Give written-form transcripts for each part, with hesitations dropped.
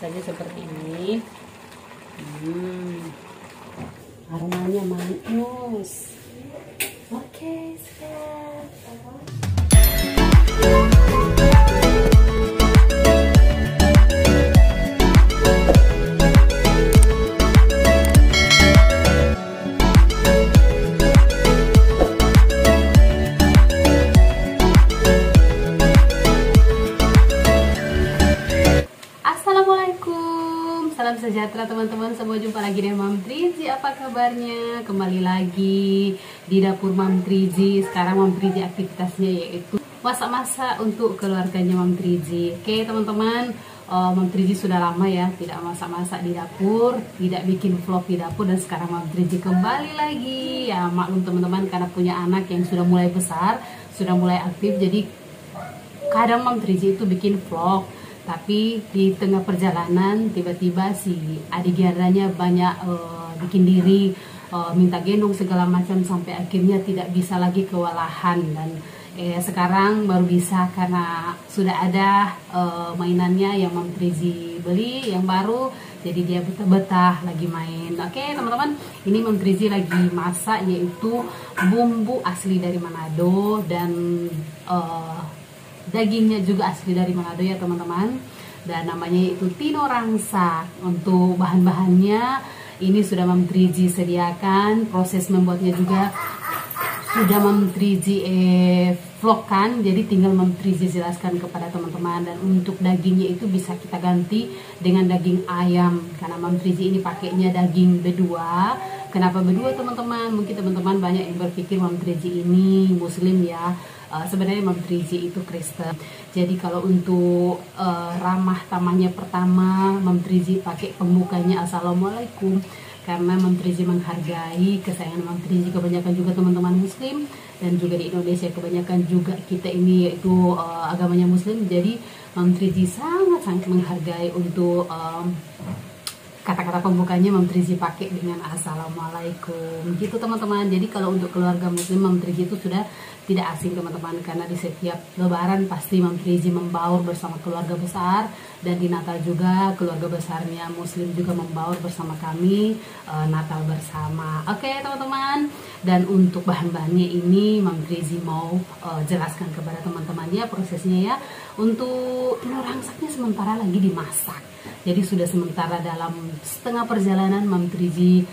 saja seperti ini. Aromanya manis. Oke, siap. Salam sejahtera teman-teman semua, jumpa lagi dengan Mam Trizi. Apa kabarnya? Kembali lagi di dapur Mam Trizi. Sekarang Mam Trizi aktivitasnya yaitu masak-masak untuk keluarganya Mam Trizi. Oke teman-teman, Mam Trizi sudah lama ya tidak masak-masak di dapur, tidak bikin vlog di dapur, dan sekarang Mam Trizi kembali lagi. Ya maklum teman-teman, karena punya anak yang sudah mulai besar, sudah mulai aktif, jadi kadang Mam Trizi itu bikin vlog. Tapi di tengah perjalanan tiba-tiba si adik Giandranya banyak bikin diri, minta gendong segala macam, sampai akhirnya tidak bisa lagi kewalahan. Dan sekarang baru bisa karena sudah ada mainannya yang Mam Trizi beli yang baru, jadi dia betah-betah lagi main. Oke teman-teman, ini Mam Trizi lagi masak yaitu bumbu asli dari Manado, dan dagingnya juga asli dari Manado ya teman-teman, dan namanya itu tino rangsa. Untuk bahan-bahannya ini sudah Mam Trizi sediakan, proses membuatnya juga sudah Mam Trizi vlogkan, jadi tinggal Mam Trizi jelaskan kepada teman-teman. Dan untuk dagingnya itu bisa kita ganti dengan daging ayam, karena Mam Trizi ini pakainya daging bedua. Kenapa bedua teman-teman? Mungkin teman-teman banyak yang berpikir Mam Trizi ini muslim ya. Sebenarnya Mam Trizi itu Kristen. Jadi kalau untuk ramah tamahnya pertama, Mam Trizi pakai pembukanya Assalamualaikum, karena Mam Trizi menghargai kesayangan Mam Trizi. Kebanyakan juga teman-teman muslim, dan juga di Indonesia kebanyakan juga kita ini yaitu agamanya muslim. Jadi Mam Trizi sangat-sangat menghargai untuk kata-kata pembukanya Mam Trizi pakai dengan Assalamualaikum gitu teman-teman. Jadi kalau untuk keluarga muslim, Mam Trizi itu sudah tidak asing teman-teman, karena di setiap lebaran pasti Mam Trizi membaur bersama keluarga besar, dan di Natal juga keluarga besarnya muslim juga membaur bersama kami Natal bersama. Oke teman-teman, dan untuk bahan-bahannya ini Mam Trizi mau jelaskan kepada teman-temannya prosesnya ya. Untuk tino rangsaknya sementara lagi dimasak, jadi sudah sementara dalam setengah perjalanan Mam Trizi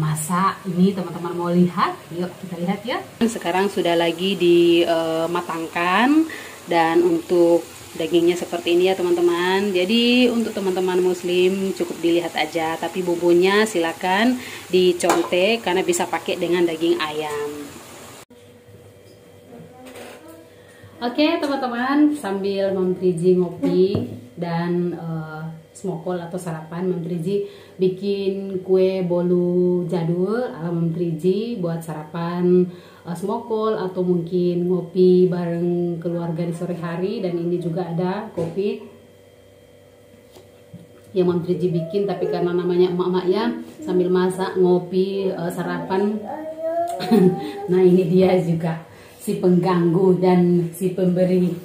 masak. Ini teman-teman mau lihat, yuk kita lihat ya. Sekarang sudah lagi dimatangkan, dan untuk dagingnya seperti ini ya teman-teman. Jadi untuk teman-teman muslim cukup dilihat aja, tapi bumbunya silakan dicontek karena bisa pakai dengan daging ayam. Oke teman-teman, sambil Mam Trizi ngopi dan smokol atau sarapan, Mam Trizi bikin kue bolu jadul ala Mam Trizi buat sarapan smokol, atau mungkin ngopi bareng keluarga di sore hari. Dan ini juga ada kopi yang Mam Trizi bikin, tapi karena namanya emak-emak ya, sambil masak ngopi sarapan. Nah ini dia juga si pengganggu dan si pemberi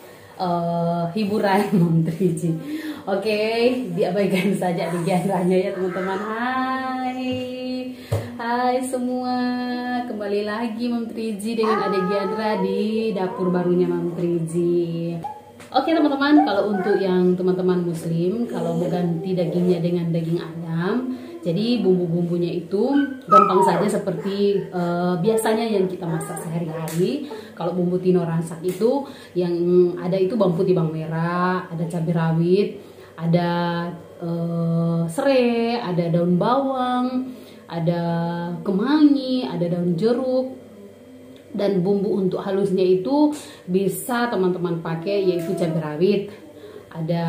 hiburan Mam Trizi. Oke, diabaikan saja di Giandranya ya teman-teman. Hai semua, kembali lagi Mam Trizi dengan adik Giandra di dapur barunya Mam Trizi. Oke teman-teman, kalau untuk yang teman-teman muslim, kalau mau ganti dagingnya dengan daging ayam, jadi bumbu-bumbunya itu gampang saja seperti biasanya yang kita masak sehari-hari. Kalau bumbu tino rangsak itu yang ada itu bawang putih, bawang merah, ada cabai rawit, ada serai, ada daun bawang, ada kemangi, ada daun jeruk. Dan bumbu untuk halusnya itu bisa teman-teman pakai yaitu cabai rawit, ada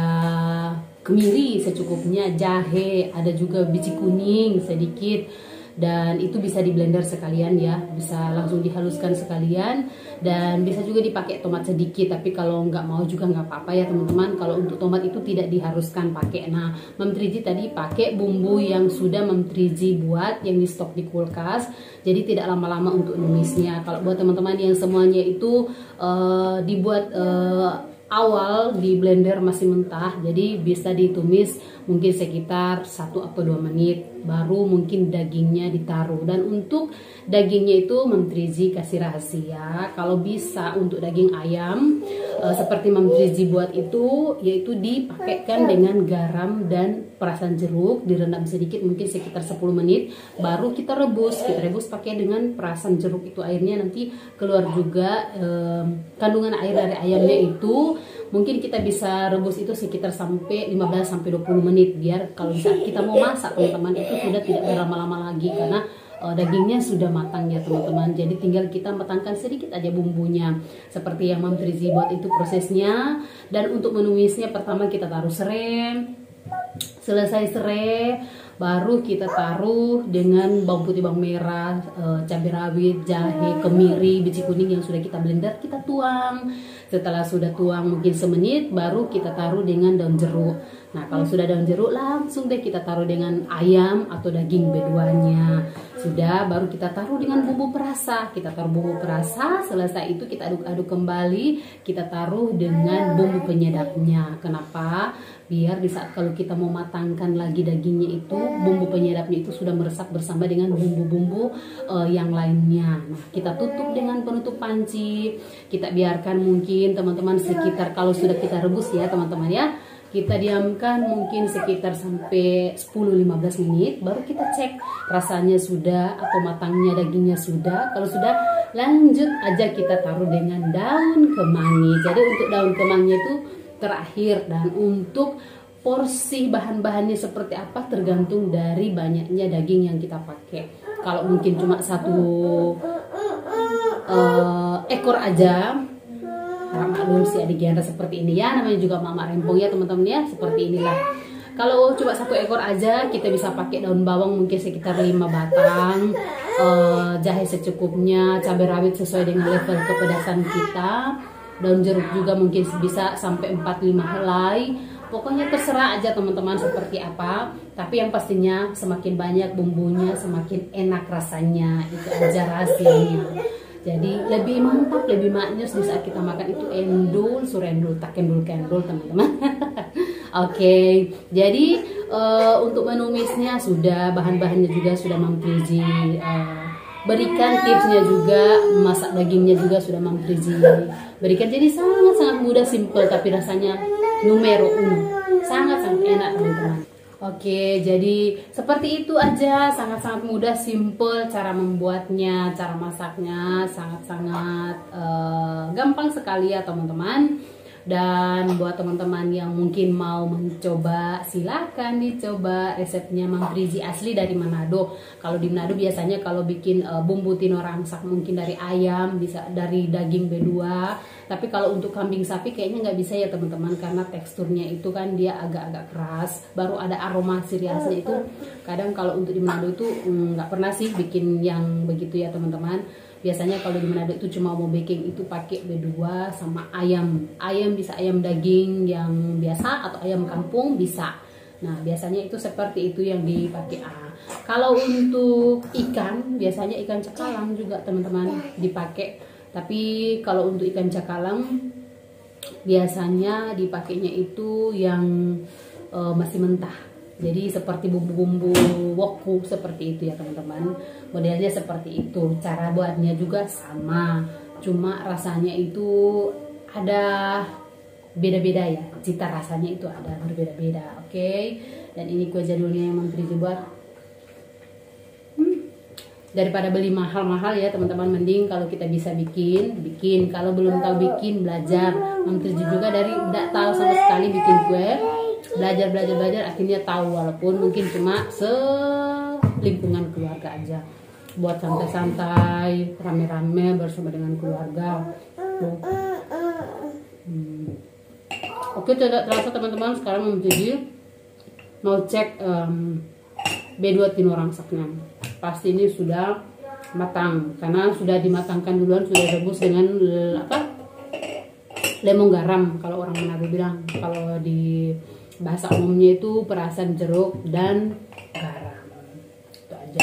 kemiri secukupnya, jahe, ada juga biji kuning sedikit, dan itu bisa di blender sekalian ya, bisa langsung dihaluskan sekalian. Dan bisa juga dipakai tomat sedikit, tapi kalau nggak mau juga nggak apa-apa ya teman-teman. Kalau untuk tomat itu tidak diharuskan pakai. Nah Mam Trizi tadi pakai bumbu yang sudah Mam Trizi buat, yang di stok di kulkas, jadi tidak lama-lama untuk numisnya. Kalau buat teman-teman yang semuanya itu dibuat awal di blender masih mentah, jadi bisa ditumis mungkin sekitar 1 atau 2 menit, baru mungkin dagingnya ditaruh. Dan untuk dagingnya itu Mam Trizi kasih rahasia, kalau bisa untuk daging ayam seperti Mam Trizi buat itu, yaitu dipakaikan dengan garam dan perasan jeruk, direndam sedikit mungkin sekitar 10 menit, baru kita rebus pakai dengan perasan jeruk itu, airnya nanti keluar juga kandungan air dari ayamnya itu. Mungkin kita bisa rebus itu sekitar sampai 15-20 menit, biar kalau misalnya kita mau masak teman-teman itu sudah tidak berlama-lama lagi, karena dagingnya sudah matang ya teman-teman. Jadi tinggal kita matangkan sedikit aja bumbunya seperti yang Mam Trizi buat itu prosesnya. Dan untuk menumisnya, pertama kita taruh serai, selesai serai baru kita taruh dengan bawang putih, bawang merah, cabai rawit, jahe, kemiri, biji kuning yang sudah kita blender, kita tuang. Setelah sudah tuang mungkin semenit, baru kita taruh dengan daun jeruk. Nah kalau sudah daun jeruk, langsung deh kita taruh dengan ayam atau daging B2-nya. Sudah, baru kita taruh dengan bumbu perasa. Kita taruh bumbu perasa, selesai itu kita aduk-aduk kembali, kita taruh dengan bumbu penyedapnya. Kenapa? Biar di saat kalau kita mau matangkan lagi dagingnya itu, bumbu penyedapnya itu sudah meresap bersama dengan bumbu-bumbu yang lainnya. Nah, kita tutup dengan penutup panci. Kita biarkan mungkin teman-teman sekitar, kalau sudah kita rebus ya teman-teman ya, kita diamkan mungkin sekitar sampai 10-15 menit, baru kita cek rasanya sudah atau matangnya dagingnya sudah. Kalau sudah, lanjut aja kita taruh dengan daun kemangi. Jadi untuk daun kemangi itu terakhir. Dan untuk porsi bahan-bahannya seperti apa tergantung dari banyaknya daging yang kita pakai. Kalau mungkin cuma 1 ekor aja, maklum sih ada genre seperti ini ya, namanya juga mama rempong ya teman-teman ya, seperti inilah. Kalau cuma 1 ekor aja, kita bisa pakai daun bawang mungkin sekitar 5 batang, jahe secukupnya, cabai rawit sesuai dengan level kepedasan kita, daun jeruk juga mungkin bisa sampai 4-5 helai. Pokoknya terserah aja teman-teman seperti apa, tapi yang pastinya semakin banyak bumbunya semakin enak rasanya, itu aja rahasianya. Jadi lebih mantap, lebih maknyus di saat kita makan itu endul, surendul, tak kendul teman-teman. Oke, jadi untuk menumisnya sudah, bahan-bahannya juga sudah Mam Trizi berikan, tipsnya juga, masak dagingnya juga sudah Mam Trizi berikan. Jadi sangat-sangat mudah, simple, tapi rasanya numero uno, sangat-sangat enak teman-teman. Oke, jadi seperti itu aja, sangat-sangat mudah, simple cara membuatnya, cara masaknya sangat-sangat gampang sekali ya teman-teman. Dan buat teman-teman yang mungkin mau mencoba, silakan dicoba resepnya Mam Trizi asli dari Manado. Kalau di Manado biasanya kalau bikin bumbu tino rangsak mungkin dari ayam, bisa dari daging B2. Tapi kalau untuk kambing sapi kayaknya nggak bisa ya teman-teman, karena teksturnya itu kan dia agak-agak keras. Baru ada aroma siriasnya itu. Kadang kalau untuk di Manado itu nggak pernah sih bikin yang begitu ya teman-teman. Biasanya kalau di Manado itu cuma mau baking itu pakai B2 sama ayam. Ayam bisa ayam daging yang biasa atau ayam kampung bisa. Nah biasanya itu seperti itu yang dipakai. Kalau untuk ikan, biasanya ikan cakalang juga teman-teman dipakai. Tapi kalau untuk ikan cakalang biasanya dipakainya itu yang masih mentah. Jadi seperti bumbu-bumbu woku seperti itu ya teman-teman. Modelnya seperti itu. Cara buatnya juga sama. Cuma rasanya itu ada beda-beda ya. Cita rasanya itu ada berbeda-beda. Oke. Dan ini kue jadulnya yang Mam Trizi buat. Daripada beli mahal-mahal ya teman-teman, mending kalau kita bisa bikin. Kalau belum tahu bikin, belajar. Mam Trizi juga dari tidak tahu sama sekali bikin kue, belajar akhirnya tahu, walaupun mungkin cuma selingkungan keluarga aja, buat santai-santai, rame-rame bersama dengan keluarga. Oke, tidak terasa teman-teman, sekarang Mam Trizi mau cek B2 tino rangsaknya. Pasti ini sudah matang, karena sudah dimatangkan duluan, sudah rebus dengan lemon garam kalau orang Manado bilang. Kalau di bahasa umumnya itu perasan jeruk dan garam. Itu aja.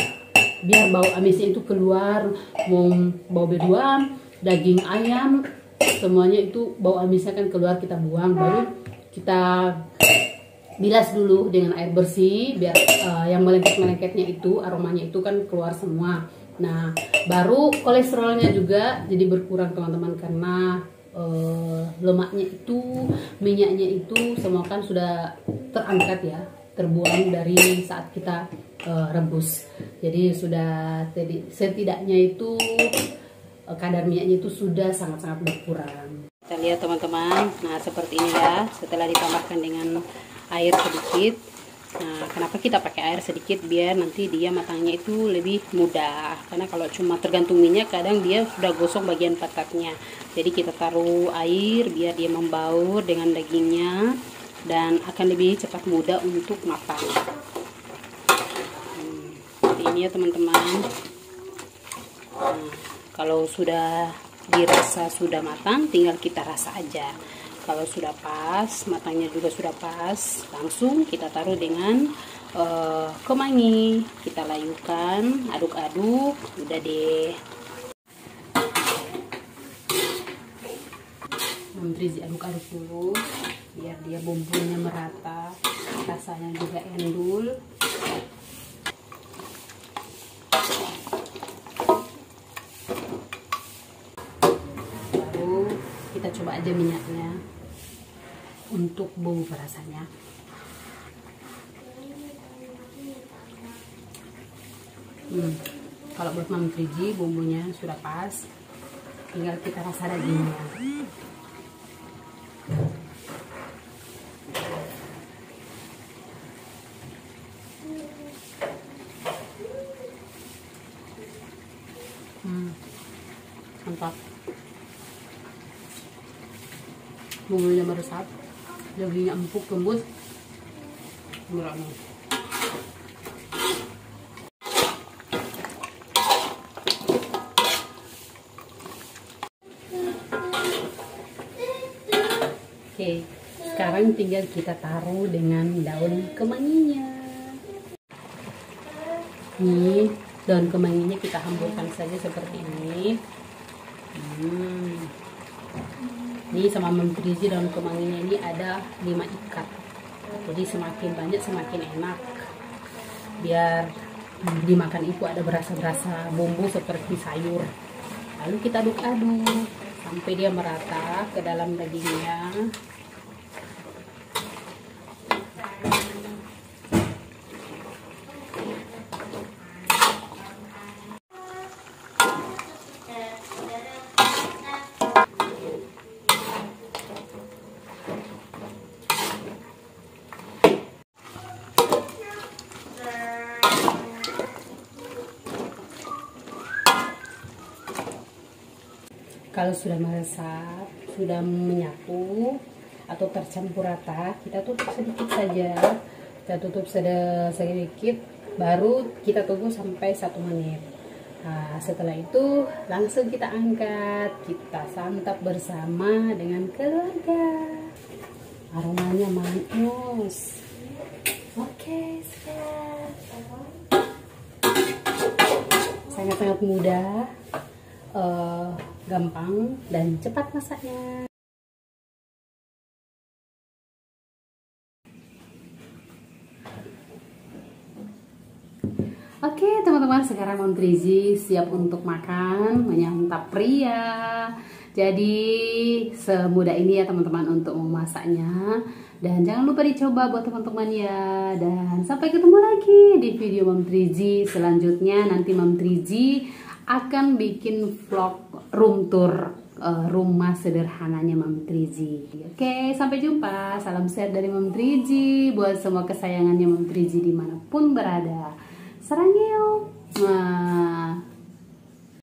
Biar bau amisnya itu keluar, mau bau B2, daging ayam semuanya itu bau amisnya kan keluar, kita buang, baru kita bilas dulu dengan air bersih biar yang melengket-melengketnya itu, aromanya itu kan keluar semua. Nah, baru kolesterolnya juga jadi berkurang teman-teman, karena lemaknya itu, minyaknya itu semua kan sudah terangkat ya, terbuang dari saat kita rebus. Jadi sudah setidaknya itu kadar minyaknya itu sudah sangat-sangat berkurang. Kita lihat teman-teman, nah seperti ini ya, setelah ditambahkan dengan air sedikit. Nah, kenapa kita pakai air sedikit? Biar nanti dia matangnya itu lebih mudah. Karena kalau cuma tergantung minyak, kadang dia sudah gosong bagian patatnya. Jadi kita taruh air biar dia membaur dengan dagingnya dan akan lebih cepat mudah untuk matang. Seperti ini ya teman-teman. Nah, kalau sudah dirasa sudah matang, tinggal kita rasa aja. Kalau sudah pas, matangnya juga sudah pas, langsung kita taruh dengan kemangi. Kita layukan, aduk-aduk, udah deh. Mom Trizi aduk-aduk dulu, biar dia bumbunya merata, rasanya juga endul. Baru kita coba aja minyaknya untuk bumbu perasannya. Kalau buat Mom Trizi bumbunya sudah pas, tinggal kita rasa dagingnya. Mantap, bumbunya meresap, dagingnya empuk lembut. Oke, sekarang tinggal kita taruh dengan daun kemanginya. Nih, daun kemanginya kita hamburkan saja seperti ini. Ini sama Mom Trizi daun kemanginya ini ada 5 ikat. Jadi semakin banyak semakin enak. Biar dimakan itu ada berasa-berasa bumbu seperti sayur. Lalu kita aduk-aduk sampai dia merata ke dalam dagingnya. Kalau sudah meresap, sudah menyatu atau tercampur rata, kita tutup sedikit saja. Kita tutup sedikit, baru kita tunggu sampai 1 menit. Nah, setelah itu langsung kita angkat, kita santap bersama dengan keluarga. Aromanya manis. Oke, siap. Sangat-sangat mudah. Gampang dan cepat masaknya. Oke teman-teman, sekarang Mom Trizi siap untuk makan, menyantap pria. Jadi semudah ini ya teman-teman untuk memasaknya. Dan jangan lupa dicoba buat teman-teman ya. Dan sampai ketemu lagi di video Mom Trizi selanjutnya. Nanti Mom Trizi akan bikin vlog room tour rumah sederhananya Mom Trizi. Oke, sampai jumpa. Salam sehat dari Mom Trizi buat semua kesayangannya Mom Trizi dimanapun berada. Sarangeo.